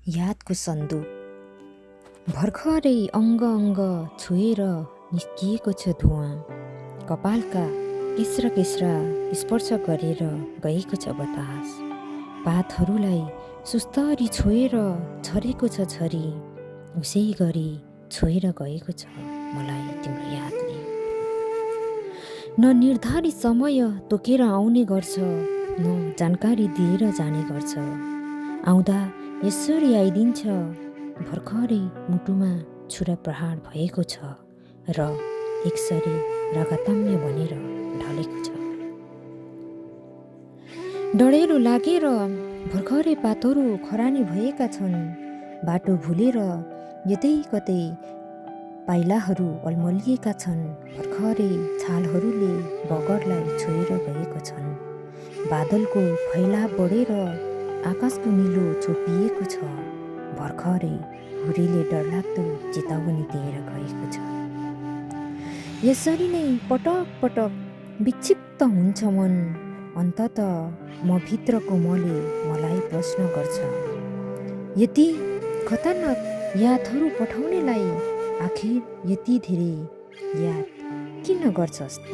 यादको सन्दुक भर्खरै अङ्ग अङ्ग छोएर निस्किएको छ धुवा। कपालका केस्रा केस्रा स्पर्श गरेर गएको छ बतास। पातहरूलाई सुस्तरी छोएर छरेको छ छरी। उसै गरी छोएर गएको छ मलाई तिम्रो यादले। न निर्धारित समय तोकेर आउने गर्छ, न जानकारी दिएर जाने गर्छ। आउँदा यसरी आइदिन्छ, भर्खरै मुटुमा छुरा प्रहार भएको छ र एकसरी रगतम्य बनेर ढलेको छ। डढेलो लागेर भर्खरै पातहरू खरानी भएका छन्। बाटो भुलेर यतै कतै पाइलाहरू अल्मलिएका छन्। भर्खरै छालहरूले बगरलाई छोएर गएको छन्। बादलको फैलाव बढेर आकाशको निलो छोपिएको छ। भर्खरै हुरीले डरलाग्दो चेतावनी दिएर गएको छ। यसरी नै पटक पटक विक्षिप्त हुन्छ मन। अन्तत म भित्रको मले मलाई प्रश्न गर्छ, यति खतरनाक यादहरू पठाउनेलाई आखिर यति धेरै याद किन गर्छस् त?